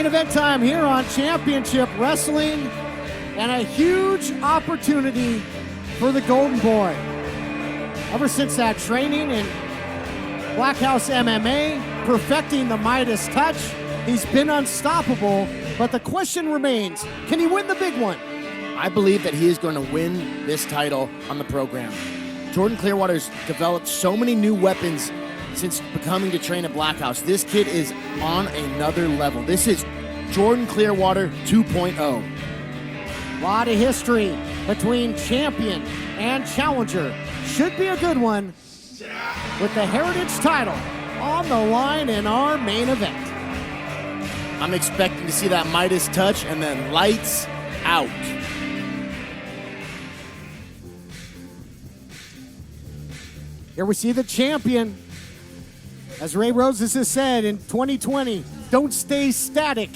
Main event time here on Championship Wrestling, and a huge opportunity for the Golden Boy. Ever since that training in Black House MMA, perfecting the Midas touch, he's been unstoppable, but the question remains, can he win the big one? I believe that he is going to win this title on the program. Jordan Clearwater's developed so many new weapons since becoming to train at Black House. This kid is on another level. This is Jordan Clearwater 2.0. A lot of history between champion and challenger. Should be a good one with the Heritage title on the line in our main event. I'm expecting to see that Midas touch and then lights out. Here we see the champion. As Ray Rosas has said in 2020, don't stay static,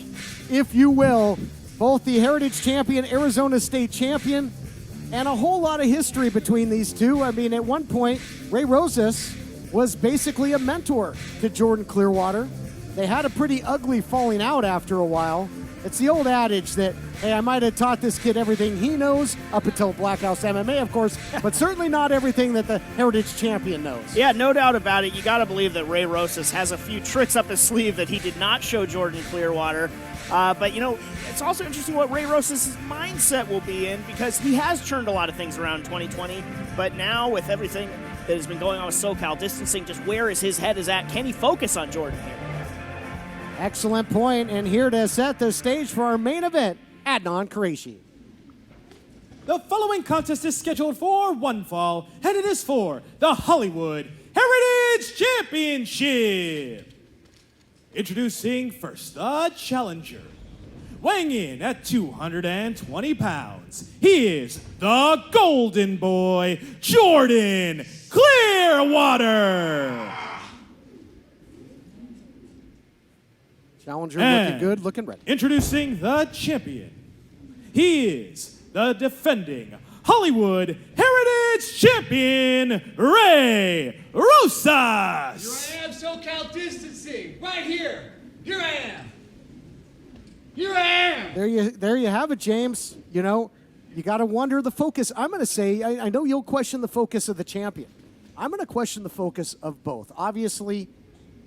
if you will. Both the Heritage champion, Arizona State champion, and a whole lot of history between these two. I mean, at one point, Ray Rosas was basically a mentor to Jordan Clearwater. They had a pretty ugly falling out after a while. It's the old adage that, hey, I might have taught this kid everything he knows, up until Black House MMA, of course, but certainly not everything that the Heritage champion knows. Yeah, no doubt about it. You got to believe that Ray Rosas has a few tricks up his sleeve that he did not show Jordan Clearwater. But, you know, it's also interesting what Ray Rosas' mindset will be in, because he has turned a lot of things around in 2020, but now with everything that has been going on with SoCal Distancing, just where is his head is at? Can he focus on Jordan here? Excellent point, and here to set the stage for our main event, Adnan Qureshi. The following contest is scheduled for one fall, and it is for the Hollywood Heritage Championship. Introducing first, the challenger. Weighing in at 220 pounds, he is the Golden Boy, Jordan Clearwater. Challenger looking good, looking ready. Introducing the champion. He is the defending Hollywood Heritage Champion, Ray Rosas. Here I am, SoCal Distancing, right here. Here I am. Here I am. There you have it, James. You know, you got to wonder the focus. I'm going to say, I know you'll question the focus of the champion. I'm going to question the focus of both. Obviously,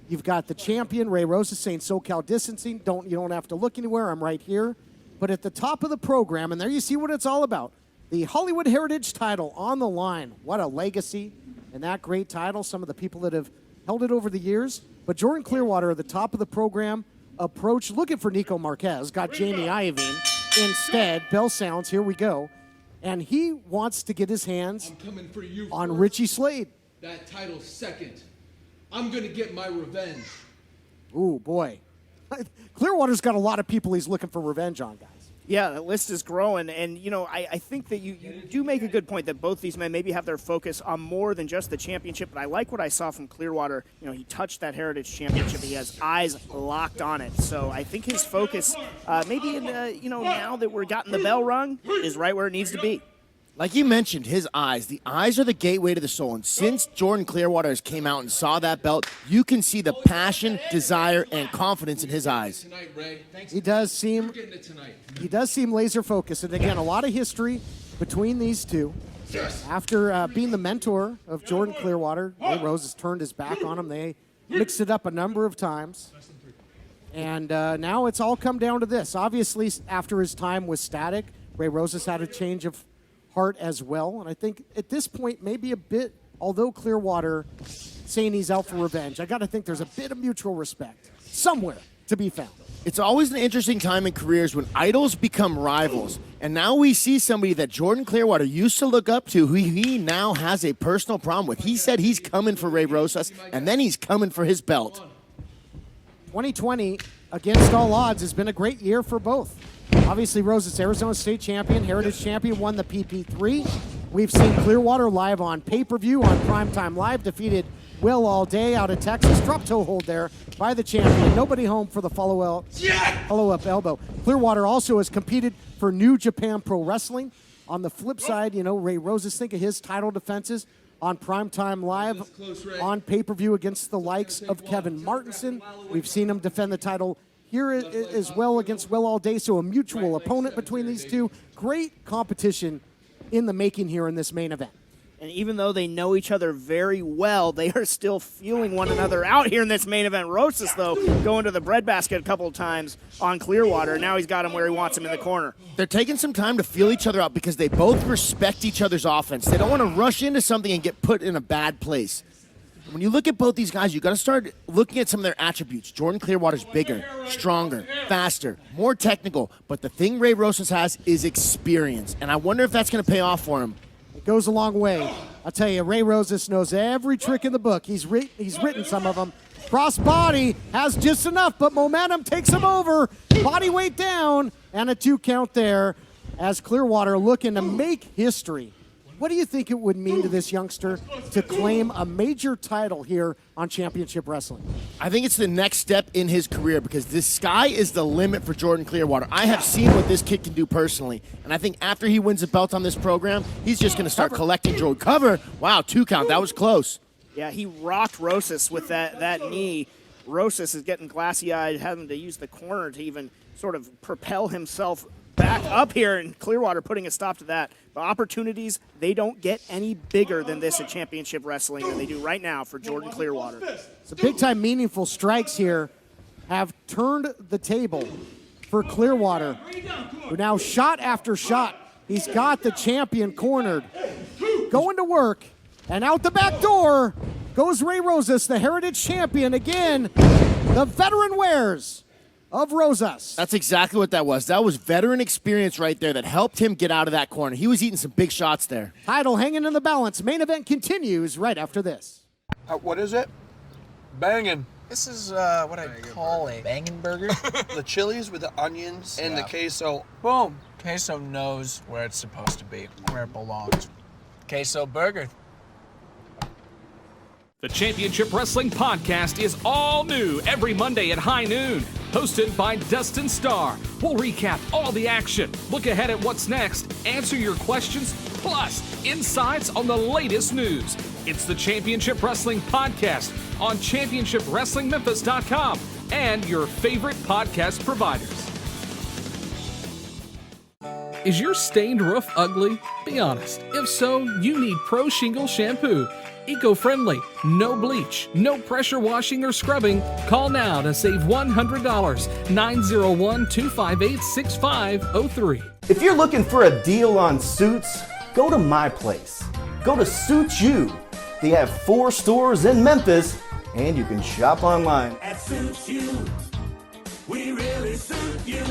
you've got the champion, Ray Rosas, saying SoCal Distancing. You don't have to look anywhere. I'm right here. But at the top of the program, and there you see what it's all about, the Hollywood Heritage title on the line. What a legacy and that great title. Some of the people that have held it over the years. But Jordan Clearwater at the top of the program, approach, looking for Nico Marquez, got Jamie Iovine instead. Bell sounds, here we go. And he wants to get his hands on Richie Slade. That title's second. I'm going to get my revenge. Ooh, boy. Clearwater's got a lot of people he's looking for revenge on, guys. Yeah, the list is growing, and, you know, I think that you do make a good point that both these men maybe have their focus on more than just the championship, but I like what I saw from Clearwater. You know, he touched that Heritage Championship. He has eyes locked on it, so I think his focus, maybe in you know, now that we're gotten the bell rung, is right where it needs to be. Like you mentioned, his eyes. The eyes are the gateway to the soul. And since Jordan Clearwater has came out and saw that belt, you can see the passion, desire, and confidence in his eyes. He does seem laser focused. And again, a lot of history between these two. After being the mentor of Jordan Clearwater, Ray Rosas turned his back on him. They mixed it up a number of times. And now it's all come down to this. Obviously, after his time was static, Ray Rosas had a change of heart as well. And I think at this point, maybe a bit, although Clearwater saying he's out for revenge, I got to think there's a bit of mutual respect somewhere to be found. It's always an interesting time in careers when idols become rivals. And now we see somebody that Jordan Clearwater used to look up to, who he now has a personal problem with. He said he's coming for Ray Rosas, and then he's coming for his belt. 2020, against all odds, has been a great year for both. Obviously, Rosas, Arizona State champion, Heritage champion, won the PP3. We've seen Clearwater live on pay-per-view, on Primetime Live, defeated Will All Day out of Texas. Drop toe hold there by the champion. Nobody home for the follow-up elbow. Clearwater also has competed for New Japan Pro Wrestling. On the flip side, you know, Ray Rosas, think of his title defenses on Primetime Live, on pay-per-view against the likes of Kevin Martinson. We've seen him defend the title here as well against Will All Day, so a mutual opponent between these two. Great competition in the making here in this main event. And even though they know each other very well, they are still feeling one another out here in this main event. Rosas, though, going to the breadbasket a couple of times on Clearwater. Now he's got him where he wants him in the corner. They're taking some time to feel each other out because they both respect each other's offense. They don't want to rush into something and get put in a bad place. When you look at both these guys, you got to start looking at some of their attributes. Jordan Clearwater's bigger, stronger, faster, more technical. But the thing Ray Rosas has is experience. And I wonder if that's going to pay off for him. It goes a long way. I'll tell you, Ray Rosas knows every trick in the book. He's written some of them. Cross body has just enough, but momentum takes him over. Body weight down, and a 2 count there as Clearwater looking to make history. What do you think it would mean to this youngster to claim a major title here on Championship Wrestling? I think it's the next step in his career because the sky is the limit for Jordan Clearwater. I have seen what this kid can do personally, and I think after he wins a belt on this program, he's just going to start collecting Jordan. Cover. Wow, 2 count. That was close. Yeah, he rocked Rosas with that knee. Rosas is getting glassy-eyed, having to use the corner to even sort of propel himself back up here, and Clearwater putting a stop to that. But opportunities, they don't get any bigger than this at Championship Wrestling than they do right now for Jordan Clearwater. So big-time meaningful strikes here have turned the table for Clearwater, who now shot after shot. He's got the champion cornered. Going to work, and out the back door goes Ray Rosas, the Heritage Champion. Again, the veteran wares of Rosas. That's exactly what that was. That was veteran experience right there that helped him get out of that corner. He was eating some big shots there. Title hanging in the balance. Main event continues right after this. What is it? Banging. This is what I call a bangin' burger. The chilies with the onions and the queso. Boom. Queso knows where it's supposed to be, where it belongs. Queso burger. The Championship Wrestling Podcast is all new every Monday at high noon. Hosted by Dustin Starr. We'll recap all the action, look ahead at what's next, answer your questions, plus insights on the latest news. It's the Championship Wrestling Podcast on ChampionshipWrestlingMemphis.com and your favorite podcast providers. Is your stained roof ugly? Be honest. If so, you need Pro Shingle Shampoo. Eco-friendly, no bleach, no pressure washing or scrubbing. Call now to save $100. 901-258-6503. If you're looking for a deal on suits, go to my place. Go to Suits You. They have 4 stores in Memphis, and you can shop online. At Suits You, we really suit you.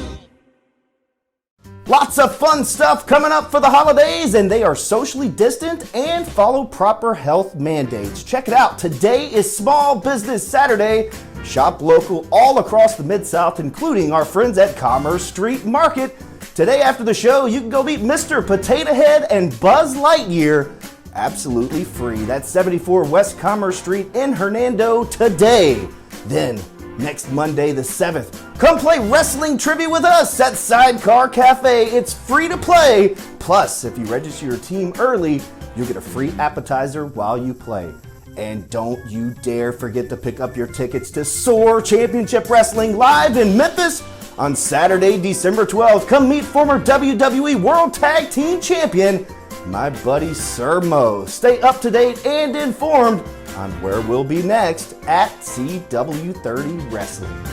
Lots of fun stuff coming up for the holidays, and they are socially distant and follow proper health mandates. Check it out. Today is Small Business Saturday. Shop local all across the Mid-South, including our friends at Commerce Street Market. Today after the show, you can go meet Mr. Potato Head and Buzz Lightyear absolutely free. That's 74 West Commerce Street in Hernando today. Then, next Monday the 7th, come play wrestling trivia with us at Sidecar Cafe. It's free to play. Plus, if you register your team early, you'll get a free appetizer while you play. And don't you dare forget to pick up your tickets to SOAR Championship Wrestling live in Memphis on Saturday, December 12th. Come meet former WWE World Tag Team Champion, my buddy Sir Mo. Stay up to date and informed on where we'll be next at CW30 Wrestling.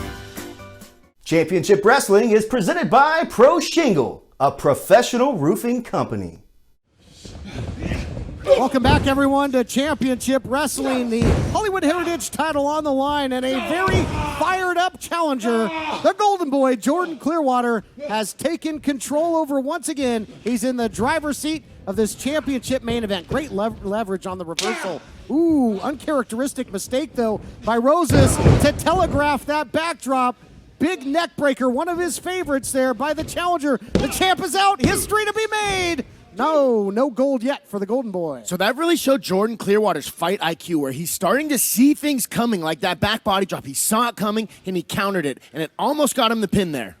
Championship Wrestling is presented by Pro Shingle, a professional roofing company. Welcome back, everyone, to Championship Wrestling. The Hollywood Heritage title on the line, and a very fired-up challenger. The Golden Boy, Jordan Clearwater, has taken control over once again. He's in the driver's seat of this championship main event. Great leverage on the reversal. Ooh, uncharacteristic mistake, though, by Rosas to telegraph that backdrop. Big neck breaker, one of his favorites there by the challenger. The champ is out. History to be made. No gold yet for the Golden Boy. So that really showed Jordan Clearwater's fight IQ, where he's starting to see things coming, like that back body drop. He saw it coming, and he countered it, and it almost got him the pin there.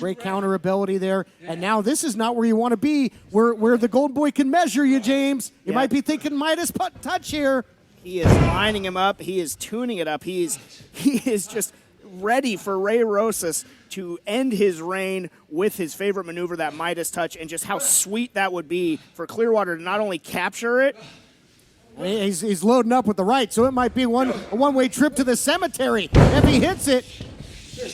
Great counter ability there. And now this is not where you want to be, where the Golden Boy can measure you, James. You might be thinking Midas touch here. He is lining him up. He is tuning it up. He is just ready for Ray Rosas to end his reign with his favorite maneuver, that Midas touch, and just how sweet that would be for Clearwater to not only capture it. He's loading up with the right, so it might be a one-way trip to the cemetery. If he hits it,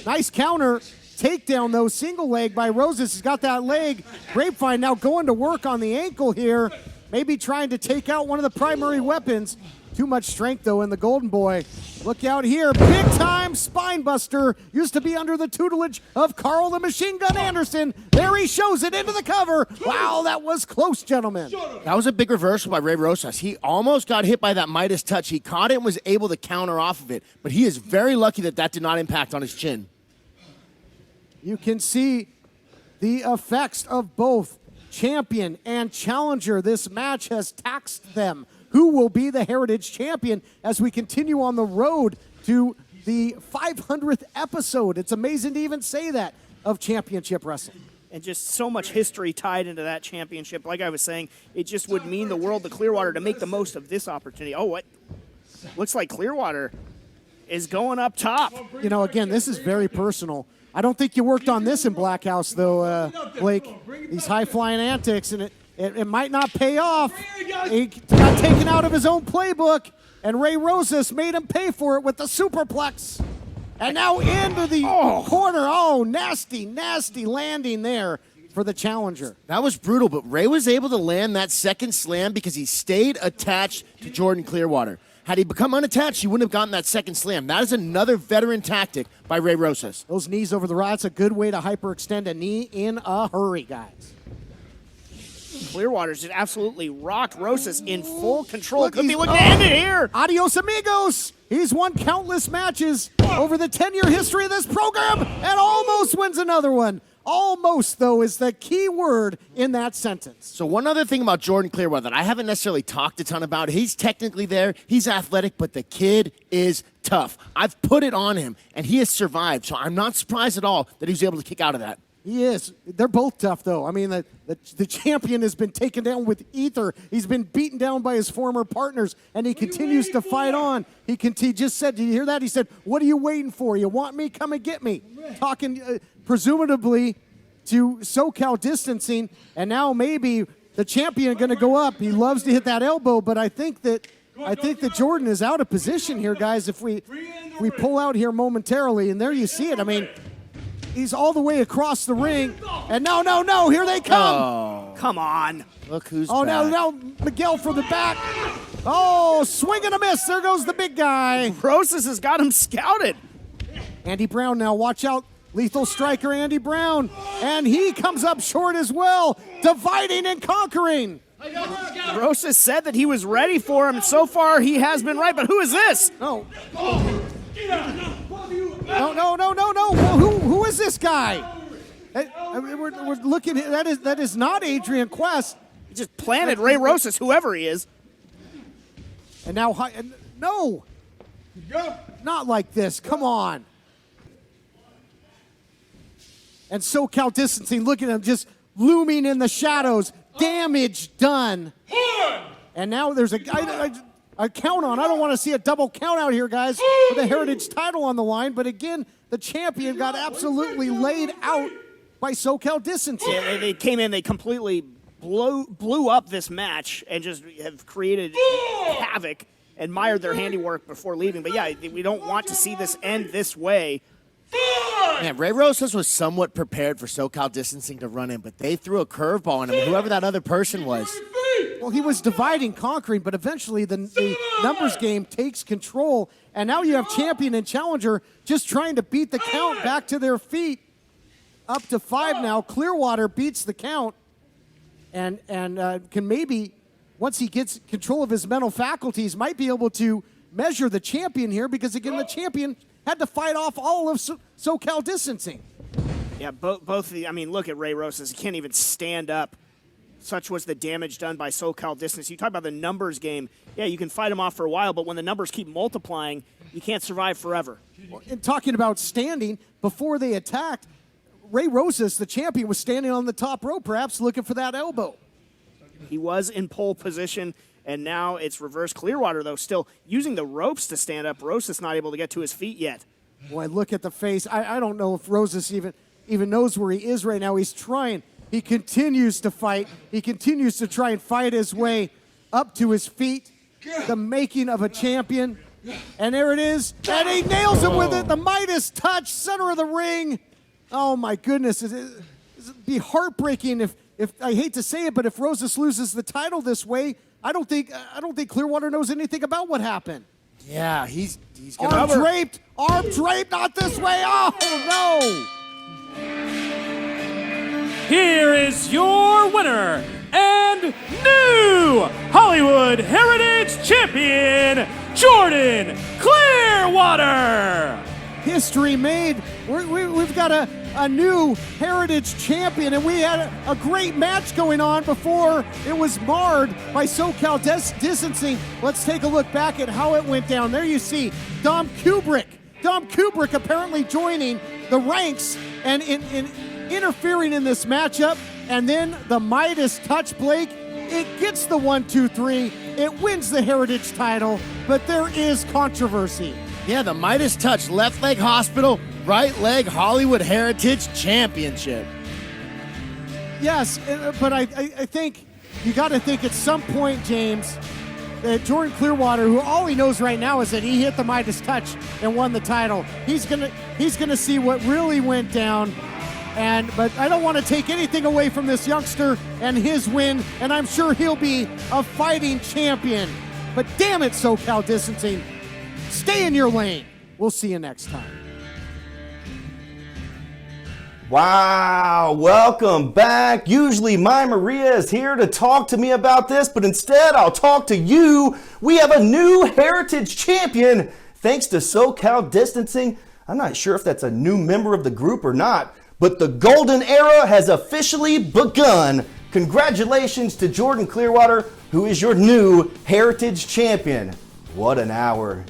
nice counter. Takedown, though, single leg by Rosas. He's got that leg. Grapevine now going to work on the ankle here. Maybe trying to take out one of the primary weapons. Too much strength, though, in the Golden Boy. Look out here. Big-time spine buster. Used to be under the tutelage of Carl the Machine Gun Anderson. There he shows it into the cover. Wow, that was close, gentlemen. That was a big reversal by Ray Rosas. He almost got hit by that Midas touch. He caught it and was able to counter off of it. But he is very lucky that that did not impact on his chin. You can see the effects of both champion and challenger. This match has taxed them. Who will be the Heritage Champion as we continue on the road to the 500th episode? It's amazing to even say that of Championship Wrestling. And just so much history tied into that championship. Like I was saying, it just would mean the world to Clearwater to make the most of this opportunity. Oh, what? Looks like Clearwater is going up top. You know, again, this is very personal. I don't think you worked on this in Black House, though, Blake. These high-flying antics, and it might not pay off. He got taken out of his own playbook, and Ray Rosas made him pay for it with the superplex. And now into the corner. Oh, nasty, nasty landing there for the challenger. That was brutal, but Ray was able to land that second slam because he stayed attached to Jordan Clearwater. Had he become unattached, he wouldn't have gotten that second slam. That is another veteran tactic by Ray Rosas. Those knees over the rod, that's a good way to hyperextend a knee in a hurry, guys. Clearwater's just absolutely rocked Rosas in full control. Could be looking to end it here. Adios, amigos. He's won countless matches over the 10-year history of this program and almost wins another one. Almost, though, is the key word in that sentence. So one other thing about Jordan Clearwater that I haven't necessarily talked a ton about, he's technically there, he's athletic, but the kid is tough. I've put it on him, and he has survived, so I'm not surprised at all that he was able to kick out of that. He is. They're both tough, though. I mean, the champion has been taken down with ether. He's been beaten down by his former partners, and he continues to fight on. He just said, did you hear that? He said, what are you waiting for? You want me? Come and get me. Talking presumably to SoCal Distancing, and now maybe the champion going to go up. He loves to hit that elbow, but I think that Jordan is out of position here, guys, if we pull out here momentarily, and there you see it. I mean, he's all the way across the ring, and no, here they come. Oh, come on. Look who's back. Now Miguel from the back. Oh, swing and a miss. There goes the big guy. Rosas has got him scouted. Andy Brown now, watch out. Lethal striker Andy Brown, and he comes up short as well, dividing and conquering. Rosas said that he was ready for him. So far, he has been right, but who is this? No. No. Who is this guy? We're looking. That is not Adrian Quest. He just planted Ray Rosas, whoever he is. And now, no, not like this. Come on. And SoCal Distancing, look at him just looming in the shadows. Damage done. And now there's a count on. I don't want to see a double count out here, guys, with the Heritage title on the line. But again, the champion got absolutely laid out by SoCal Distancing. Yeah, they came in, they completely blew up this match and just have created havoc. Admired their handiwork before leaving. But yeah, we don't want to see this end this way. Man, Ray Rosas was somewhat prepared for SoCal Distancing to run in, but they threw a curveball on him, whoever that other person was. Well, he was dividing, conquering, but eventually the numbers game takes control, and now you have champion and challenger just trying to beat the count back to their feet. Up to 5 now. Clearwater beats the count and can maybe, once he gets control of his mental faculties, might be able to measure the champion here because, again, the champion had to fight off all of SoCal Distancing. Yeah, both I mean, look at Ray Rosas. He can't even stand up. Such was the damage done by SoCal Distancing. You talk about the numbers game. Yeah, you can fight him off for a while, but when the numbers keep multiplying, you can't survive forever. And talking about standing, before they attacked, Ray Rosas, the champion, was standing on the top rope, perhaps looking for that elbow. He was in pole position, and now it's reverse. Clearwater, though, still using the ropes to stand up. Rosas not able to get to his feet yet. Boy, look at the face. I don't know if Rosas even knows where he is right now. He's trying. He continues to fight. He continues to try and fight his way up to his feet. The making of a champion. And there it is. And he nails him with it. The Midas touch, center of the ring. Oh, my goodness. It'd be heartbreaking if I hate to say it, but if Rosas loses the title this way, I don't think Clearwater knows anything about what happened. Yeah, he's gonna Arm draped, not this way. Oh, no. Here is your winner and new Hollywood Heritage Champion, Jordan Clearwater. History made. We've got a new Heritage Champion, and we had a great match going on before it was marred by SoCal Distancing. Let's take a look back at how it went down. There you see Dom Kubrick apparently joining the ranks and interfering in this matchup, and then the Midas touch, Blake. It gets the 1, 2, 3. It wins the Heritage title, but there is controversy. Yeah, the Midas touch, left leg hospital, right leg Hollywood Heritage Championship. Yes, but I think you got to think at some point, James, that Jordan Clearwater, who all he knows right now is that he hit the Midas touch and won the title. He's gonna see what really went down. But I don't want to take anything away from this youngster and his win, and I'm sure he'll be a fighting champion. But damn it, SoCal Distancing, stay in your lane. We'll see you next time. Wow, welcome back. Usually my Maria is here to talk to me about this, but instead I'll talk to you. We have a new Heritage Champion thanks to SoCal Distancing. I'm not sure if that's a new member of the group or not, but the golden era has officially begun. Congratulations to Jordan Clearwater, who is your new Heritage Champion. What an hour.